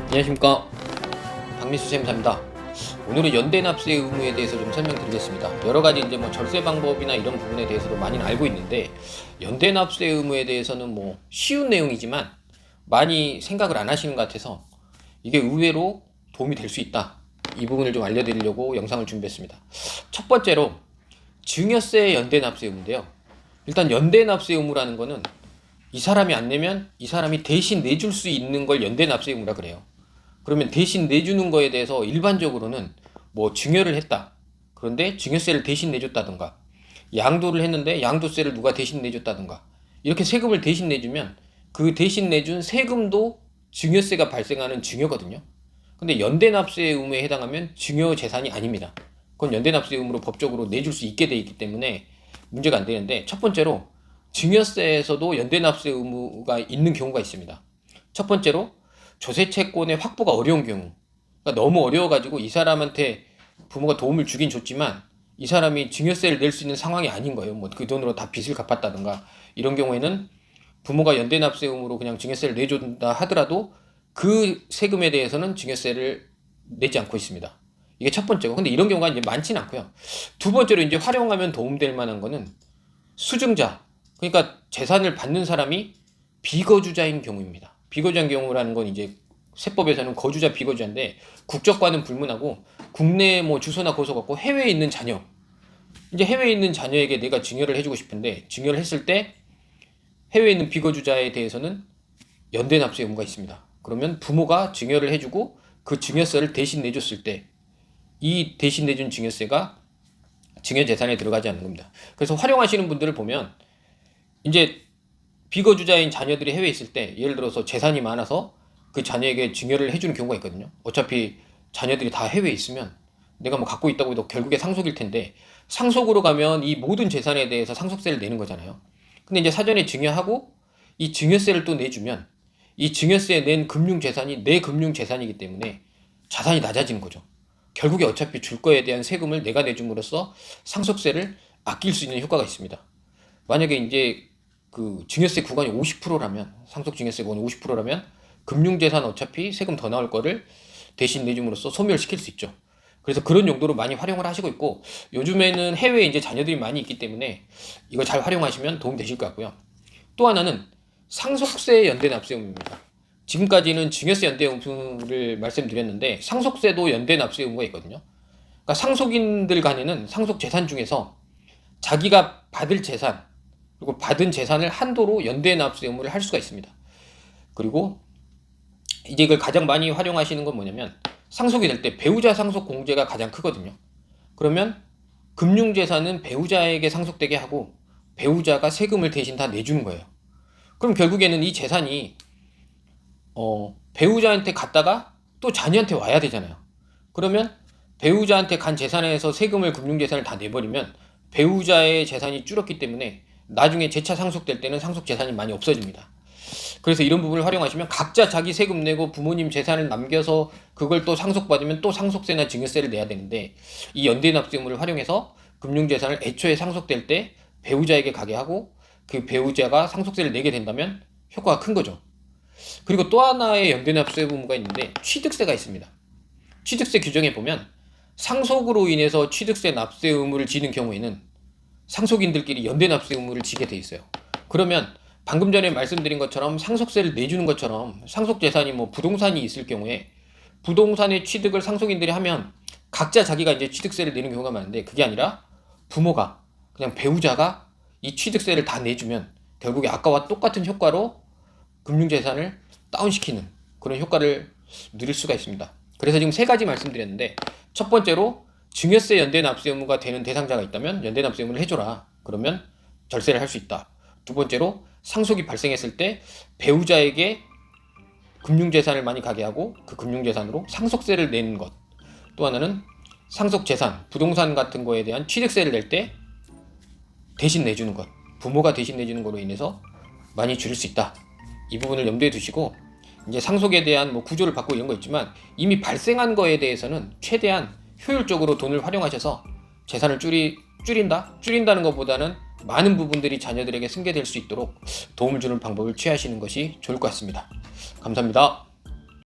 안녕하십니까, 박미수 쌤사입니다. 오늘은 연대납세 의무에 대해서 좀 설명드리겠습니다. 여러가지 이제 뭐 절세 방법이나 이런 부분에 대해서도 많이 알고 있는데, 연대납세 의무에 대해서는 뭐 쉬운 내용이지만 많이 생각을 안 하시는 것 같아서 이게 의외로 도움이 될 수 있다, 이 부분을 좀 알려드리려고 영상을 준비했습니다. 첫 번째로 증여세 연대납세 의무인데요. 일단 연대납세 의무라는 거는 이 사람이 안 내면 이 사람이 대신 내줄 수 있는 걸 연대납세 의무라 그래요. 그러면 대신 내주는 거에 대해서 일반적으로는 뭐 증여를 했다, 그런데 증여세를 대신 내줬다든가, 양도를 했는데 양도세를 누가 대신 내줬다든가, 이렇게 세금을 대신 내주면 그 대신 내준 세금도 증여세가 발생하는 증여거든요. 근데 연대납세 의무에 해당하면 증여 재산이 아닙니다. 그건 연대납세 의무로 법적으로 내줄 수 있게 돼 있기 때문에 문제가 안 되는데, 첫 번째로 증여세에서도 연대납세 의무가 있는 경우가 있습니다. 첫 번째로 조세채권의 확보가 어려운 경우, 그러니까 너무 어려워가지고 이 사람한테 부모가 도움을 주긴 줬지만 이 사람이 증여세를 낼 수 있는 상황이 아닌 거예요. 뭐 그 돈으로 다 빚을 갚았다든가, 이런 경우에는 부모가 연대납세 의무로 그냥 증여세를 내준다 하더라도 그 세금에 대해서는 증여세를 내지 않고 있습니다. 이게 첫 번째고, 근데 이런 경우가 이제 많지는 않고요. 두 번째로 이제 활용하면 도움될 만한 거는 수증자, 그러니까 재산을 받는 사람이 비거주자인 경우입니다. 비거주자인 경우라는 건 이제 세법에서는 거주자 비거주자인데, 국적과는 불문하고 국내 뭐 주소나 거소 갖고 해외에 있는 자녀, 이제 해외에 있는 자녀에게 내가 증여를 해주고 싶은데, 증여를 했을 때 해외에 있는 비거주자에 대해서는 연대납세 의무가 있습니다. 그러면 부모가 증여를 해주고 그 증여세를 대신 내줬을 때 이 대신 내준 증여세가 증여재산에 들어가지 않는 겁니다. 그래서 활용하시는 분들을 보면 이제 비거주자인 자녀들이 해외에 있을 때, 예를 들어서 재산이 많아서 그 자녀에게 증여를 해주는 경우가 있거든요. 어차피 자녀들이 다 해외에 있으면 내가 뭐 갖고 있다고 해도 결국에 상속일 텐데, 상속으로 가면 이 모든 재산에 대해서 상속세를 내는 거잖아요. 근데 이제 사전에 증여하고 이 증여세를 또 내주면 이 증여세 낸 금융재산이 내 금융재산이기 때문에 자산이 낮아지는 거죠. 결국에 어차피 줄 거에 대한 세금을 내가 내줌으로써 상속세를 아낄 수 있는 효과가 있습니다. 만약에 이제 그 증여세 구간이 50%라면, 상속 증여세 구간이 50%라면 금융재산 어차피 세금 더 나올 거를 대신 내줌으로써 소멸시킬 수 있죠. 그래서 그런 용도로 많이 활용을 하시고 있고, 요즘에는 해외에 이제 자녀들이 많이 있기 때문에 이거 잘 활용하시면 도움 되실 것 같고요. 또 하나는 상속세 연대납세 의무입니다. 지금까지는 증여세 연대 의무를 말씀드렸는데, 상속세도 연대납세 의무가 있거든요. 그러니까 상속인들 간에는 상속 재산 중에서 자기가 받을 재산, 그리고 받은 재산을 한도로 연대납세 의무를 할 수가 있습니다. 그리고 이제 이걸 가장 많이 활용하시는 건 뭐냐면, 상속이 될 때 배우자 상속 공제가 가장 크거든요. 그러면 금융재산은 배우자에게 상속되게 하고 배우자가 세금을 대신 다 내주는 거예요. 그럼 결국에는 이 재산이 배우자한테 갔다가 또 자녀한테 와야 되잖아요. 그러면 배우자한테 간 재산에서 세금을, 금융재산을 다 내버리면 배우자의 재산이 줄었기 때문에 나중에 재차 상속될 때는 상속 재산이 많이 없어집니다. 그래서 이런 부분을 활용하시면 각자 자기 세금 내고 부모님 재산을 남겨서 그걸 또 상속받으면 또 상속세나 증여세를 내야 되는데, 이 연대납세 의무를 활용해서 금융재산을 애초에 상속될 때 배우자에게 가게 하고 그 배우자가 상속세를 내게 된다면 효과가 큰 거죠. 그리고 또 하나의 연대납세 의무가 있는데, 취득세가 있습니다. 취득세 규정에 보면 상속으로 인해서 취득세 납세 의무를 지는 경우에는 상속인들끼리 연대납세 의무를 지게 돼 있어요. 그러면 방금 전에 말씀드린 것처럼 상속세를 내주는 것처럼 상속재산이 뭐 부동산이 있을 경우에 부동산의 취득을 상속인들이 하면 각자 자기가 이제 취득세를 내는 경우가 많은데, 그게 아니라 부모가, 그냥 배우자가 이 취득세를 다 내주면 결국에 아까와 똑같은 효과로 금융재산을 다운시키는 그런 효과를 누릴 수가 있습니다. 그래서 지금 세 가지 말씀드렸는데, 첫 번째로 증여세 연대납세 의무가 되는 대상자가 있다면 연대납세 의무를 해줘라, 그러면 절세를 할 수 있다. 두 번째로 상속이 발생했을 때 배우자에게 금융재산을 많이 가게 하고 그 금융재산으로 상속세를 내는 것. 또 하나는 상속재산, 부동산 같은 거에 대한 취득세를 낼 때 대신 내주는 것, 부모가 대신 내주는 거로 인해서 많이 줄일 수 있다. 이 부분을 염두에 두시고, 이제 상속에 대한 뭐 구조를 바꾸고 이런 거 있지만 이미 발생한 거에 대해서는 최대한 효율적으로 돈을 활용하셔서 재산을 줄인다는 것보다는 많은 부분들이 자녀들에게 승계될 수 있도록 도움을 주는 방법을 취하시는 것이 좋을 것 같습니다. 감사합니다.